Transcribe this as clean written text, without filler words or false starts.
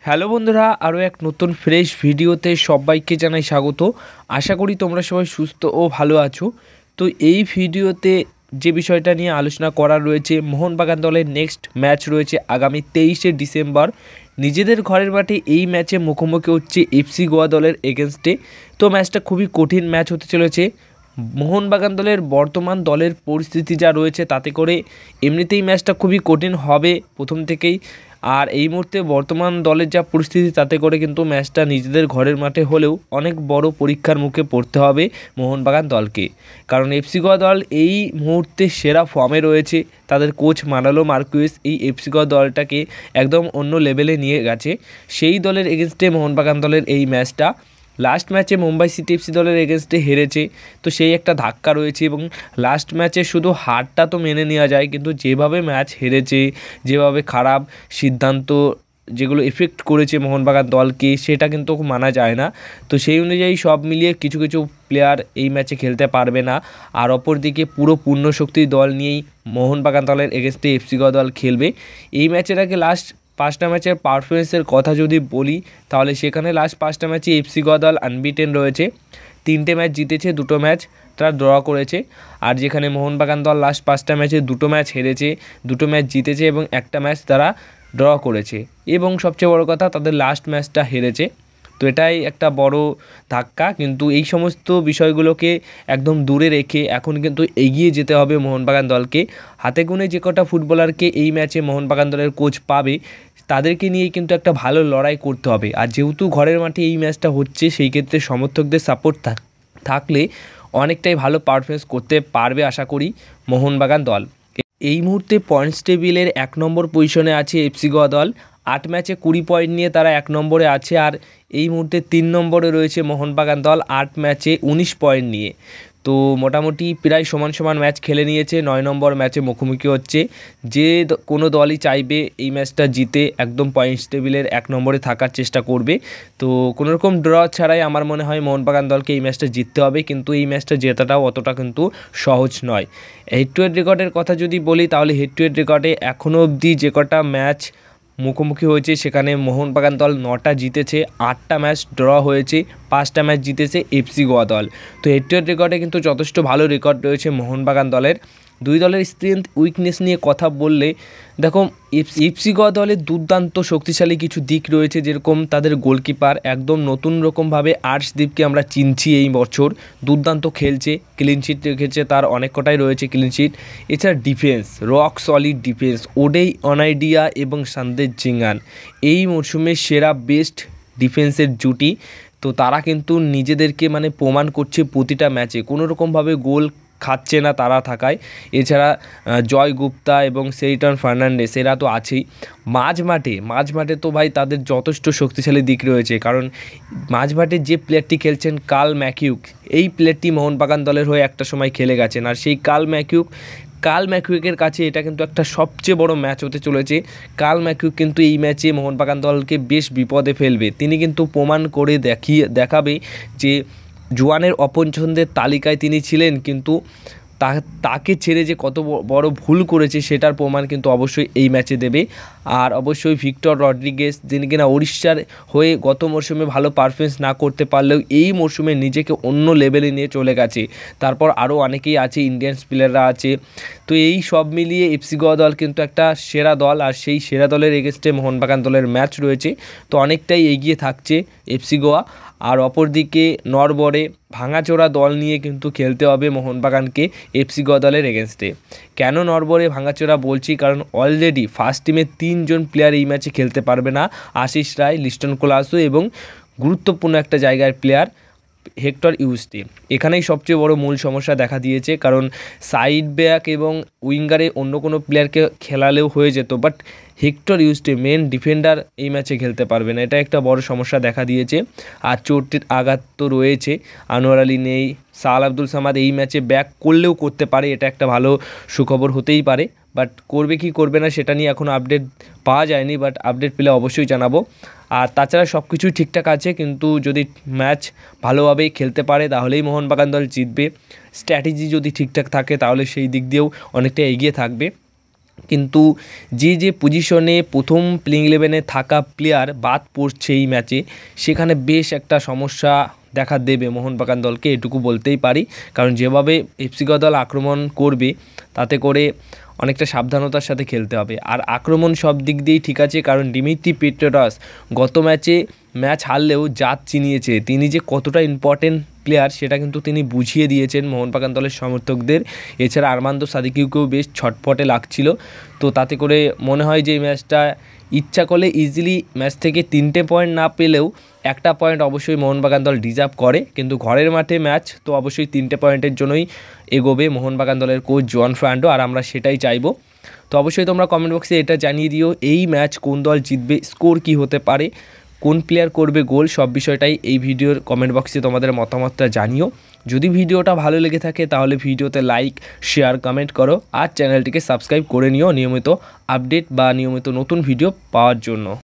Hello বন্ধুরা, আরও এক নতুন ফ্রেশ ভিডিওতে সবাইকে জানাই স্বাগত। আশা করি তোমরা সবাই সুস্থ ও ভালো আছো। তো এই ভিডিওতে যে বিষয়টা নিয়ে আলোচনা করার রয়েছে, মোহনবাগান দলের নেক্সট ম্যাচ রয়েছে আগামী 23শে ডিসেম্বর। নিজেদের ঘরের মাঠে এই ম্যাচে মুখোমুখি হচ্ছে এফসি গোয়া দলের এগেনস্টে। তো ম্যাচটা খুবই কঠিন ম্যাচ হতে চলেছে। মোহনবাগান দলের বর্তমান দলের পরিস্থিতি যা রয়েছে তাতে করে এমনিতেই ম্যাচটা খুবই কঠিন হবে প্রথম থেকেই। আর এই মুহূর্তে বর্তমান দলের যা পরিস্থিতি তাতে করে কিন্তু ম্যাচটা নিজেদের ঘরের মাঠে হলেও অনেক বড় পরীক্ষার মুখে পড়তে হবে মোহনবাগান দলকে। কারণ এফসি গোয়া দল এই মুহূর্তে সেরা ফর্মে রয়েছে। তাদের কোচ মানালো মার্কুয়েস এই এফসি গোয়া দলটাকে একদম অন্য লেভেলে নিয়ে গেছে। সেই দলের এগেনস্টে মোহনবাগান দলের এই ম্যাচটা লাস্ট ম্যাচে মুম্বাই সিটি এফসি দলের এগেনস্টে হেরেছে, তো সেই একটা ধাক্কা রয়েছে। এবং লাস্ট ম্যাচে শুধু হারটা তো মেনে নেওয়া যায়, কিন্তু যেভাবে ম্যাচ হেরেছে, যেভাবে খারাপ সিদ্ধান্ত যেগুলো এফেক্ট করেছে মোহনবাগান দলকে, সেটা কিন্তু মানা যায় না। তো সেই অনুযায়ী সব মিলিয়ে কিছু কিছু প্লেয়ার এই ম্যাচে খেলতে পারবে না। আর অপরদিকে পুরো পূর্ণশক্তির দল নিয়েই মোহনবাগান দলের এগেনস্টে এফসি গোয়া দল খেলবে। এই ম্যাচের আগে লাস্ট 5টা ম্যাচের পারফরমেন্সের কথা যদি বলি, তাহলে সেখানে লাস্ট 5টা ম্যাচে এফসি গোয়া দল আনবিটেন রয়েছে। 3টে ম্যাচ জিতেছে, 2টো ম্যাচ তারা ড্র করেছে। আর যেখানে মোহনবাগান দল লাস্ট 5টা ম্যাচে 2টো ম্যাচ হেরেছে, 2টো ম্যাচ জিতেছে এবং একটা ম্যাচ তারা ড্র করেছে। এবং সবচেয়ে বড় কথা, তাদের লাস্ট ম্যাচটা হেরেছে। তো এটাই একটা বড় ধাক্কা। কিন্তু এই সমস্ত বিষয়গুলোকে একদম দূরে রেখে এখন কিন্তু এগিয়ে যেতে হবে মোহনবাগান দলকে। হাতে গুনে যে কটা ফুটবলারকে এই ম্যাচে মোহনবাগান দলের কোচ পাবে, তাদেরকে নিয়েই কিন্তু একটা ভালো লড়াই করতে হবে। আর যেহেতু ঘরের মাঠে এই ম্যাচটা হচ্ছে, সেই ক্ষেত্রে সমর্থকদের সাপোর্ট থাকলে অনেকটাই ভালো পারফরমেন্স করতে পারবে আশা করি মোহনবাগান দল। এই মুহূর্তে পয়েন্টস টেবিলের 1 নম্বর পজিশনে আছে এফসি গোয়া দল। 8 ম্যাচে 20 পয়েন্ট নিয়ে তারা 1 নম্বরে আছে। আর এই মুহূর্তে 3 নম্বরে রয়েছে মোহনবাগান দল 8 ম্যাচে 19 পয়েন্ট নিয়ে। তো মোটামুটি প্রায় সমান সমান ম্যাচ খেলে নিয়েছে। 9 নম্বর ম্যাচে মুখোমুখি হচ্ছে। যে কোনো দলই চাইবে এই ম্যাচটা জিতে একদম পয়েন্টস টেবিলের 1 নম্বরে থাকার চেষ্টা করবে। তো কোনোরকম ড্র ছাড়াই আমার মনে হয় মোহনবাগান দলকে এই ম্যাচটা জিততে হবে। কিন্তু এই ম্যাচটা জেতাটাও অতটা কিন্তু সহজ নয়। হেড টু হেড রেকর্ডের কথা যদি বলি, তাহলে হেড টু হেড রেকর্ডে এখনও অবধি যে কটা ম্যাচ মুখোমুখি হয়েছে, সেখানে মোহনবাগান দল 9টা জিতেছে, 8টা ম্যাচ ড্র হয়েছে, 5টা ম্যাচ জিতেছে এফসি গোয়া দল। তো হেড টু হেড রেকর্ডে কিন্তু যথেষ্ট ভালো রেকর্ড রয়েছে মোহনবাগান দলের। দুই দলের স্ট্রেংথ উইকনেস নিয়ে কথা বললে, দেখো এফসি গোয়া দলের দুর্দান্ত শক্তিশালী কিছু দিক রয়েছে। যেরকম তাদের গোলকিপার একদম নতুন রকমভাবে আর্শদীপকে আমরা চিনছি এই বছর, দুর্দান্ত খেলছে, ক্লিনশিট রেখেছে, তার অনেক কটাই রয়েছে ক্লিনশিট। এছাড়া ডিফেন্স, রক সলিড ডিফেন্স, ওডেই অনাইডিয়া এবং সন্দেশ জিঙ্গান এই মরশুমের সেরা বেস্ট ডিফেন্সের জুটি। তো তারা কিন্তু নিজেদেরকে প্রমাণ করছে প্রতিটা ম্যাচে, কোনোরকমভাবে গোল খাচ্ছে না তারা থাকায়। এছাড়া জয় গুপ্তা এবং সেইটন ফার্নান্ডেস এরা তো আছেই। মাঝমাঠে তো ভাই তাদের যথেষ্ট শক্তিশালী দিক রয়েছে। কারণ মাঝমাঠে যে প্লেয়ারটি খেলছেন কার্ল ম্যাকিউক, এই প্লেয়ারটি মোহনবাগান দলের হয়ে একটা সময় খেলে গেছেন। আর সেই কার্ল ম্যাকিউকের কাছে এটা কিন্তু একটা সবচেয়ে বড় ম্যাচ হতে চলেছে। কার্ল ম্যাকিউক কিন্তু এই ম্যাচে মোহনবাগান দলকে বেশ বিপদে ফেলবে। তিনি কিন্তু প্রমাণ করে দেখাবে যে জুয়ানের অপছন্দের তালিকায় তিনি ছিলেন, কিন্তু তাকে ছেড়ে যে কত বড় ভুল করেছে সেটার প্রমাণ কিন্তু অবশ্যই এই ম্যাচে দেবে। আর অবশ্যই ভিক্টর রড্রিগেজ, যিনি কিনা উড়িষ্যার হয়ে গত মরশুমে ভালো পারফরমেন্স না করতে পারলেও এই মরশুমে নিজেকে অন্য লেভেলে নিয়ে চলে গেছে। তারপর আরও অনেকেই আছে, ইন্ডিয়ান প্লেয়াররা আছে। তো এই সব মিলিয়ে এফসি গোয়া দল কিন্তু একটা সেরা দল। আর সেই সেরা দলের এগেনস্টে মোহনবাগান দলের ম্যাচ রয়েছে। তো অনেকটাই এগিয়ে থাকছে এফসি গোয়া। আর অপরদিকে নড়বড়ে ভাঙাচোরা দল নিয়ে কিন্তু খেলতে হবে মোহনবাগানকে এফসি গোয়া দলের এগেনস্টে। কেন নড়বড়ে ভাঙাচোরা বলছি, কারণ অলরেডি ফার্স্ট টিমে 3 জন প্লেয়ার এই ম্যাচে খেলতে পারবে না, আশিস রায়, লিস্টন কোলাসো এবং গুরুত্বপূর্ণ একটা জায়গার প্লেয়ার হেক্টর ইউস্টে। এখানেই সবচেয়ে বড় মূল সমস্যা দেখা দিয়েছে। কারণ সাইড ব্যাক এবং উইঙ্গারে অন্য কোনো প্লেয়ারকে খেলালেও হয়ে যেত, বাট হেক্টর ইউস্টে মেন ডিফেন্ডার এই ম্যাচে খেলতে পারবে না। এটা একটা বড় সমস্যা দেখা দিয়েছে। আর চোটের আঘাত তো রয়েছে, আনোয়ার আলী নেই, সাল আব্দুল সামাদ এই ম্যাচে ব্যাক করলেও করতে পারে, এটা একটা ভালো সুখবর হতেই পারে। বাট করবে কি করবে না সেটা নিয়ে এখনও আপডেট পাওয়া যায়নি, বাট আপডেট পেলে অবশ্যই জানাবো। আর তাছাড়া সব কিছুই ঠিকঠাক আছে, কিন্তু যদি ম্যাচ ভালোভাবেই খেলতে পারে তাহলেই মোহনবাগান দল জিতবে। স্ট্র্যাটেজি যদি ঠিকঠাক থাকে তাহলে সেই দিক দিয়েও অনেকটা এগিয়ে থাকবে। কিন্তু যে পজিশনে প্রথম প্লেইং 11-এ থাকা প্লেয়ার বাদ পড়ছে এই ম্যাচে, সেখানে বেশ একটা সমস্যা দেখা দেবে মোহনবাগান দলকে, এটুকু বলতেই পারি। কারণ যেভাবে এফসি গোয়া দল আক্রমণ করবে, তাতে করে অনেকটা সাবধানতার সাথে খেলতে হবে। আর আক্রমণ সব দিক দিয়েই ঠিক আছে, কারণ দিমিত্রি পেট্রাস গত ম্যাচ হারলেও জাত চিনিয়েছে। তিনি যে কতটা ইম্পর্টেন্ট প্লেয়ার সেটা কিন্তু তিনি বুঝিয়ে দিয়েছেন মোহনবাগান দলের সমর্থকদের। এছাড়া আরমান্দো সাদিকিউকেও বেশ ছটফটে লাগছিল। তো তাতে করে মনে হয় যে এই ম্যাচটা ইচ্ছা করলে ইজিলি ম্যাচ থেকে 3টে পয়েন্ট না পেলেও 1টা পয়েন্ট অবশ্যই মোহনবাগান দল ডিজার্ভ করে। কিন্তু ঘরের মাঠে ম্যাচ, তো অবশ্যই 3টে পয়েন্টের জন্যই এগোবে মোহনবাগান দলের কোচ জোয়ান ফ্রান্ডো, আর আমরা সেটাই চাইবো। তো অবশ্যই তোমরা কমেন্ট বক্সে এটা জানিয়ে দিও এই ম্যাচ কোন দল জিতবে, স্কোর কী হতে পারে, কোন প্লেয়ার করবে গোল, সব বিষয়টাই এই ভিডিওর কমেন্ট বক্সে তোমাদের মতামতটা জানিও। যদি ভিডিওটা ভালো লেগে থাকে তাহলে ভিডিওতে লাইক, শেয়ার, কমেন্ট করো, আর চ্যানেলটিকে সাবস্ক্রাইব করে নিও নিয়মিত আপডেট বা নিয়মিত নতুন ভিডিও পাওয়ার জন্য।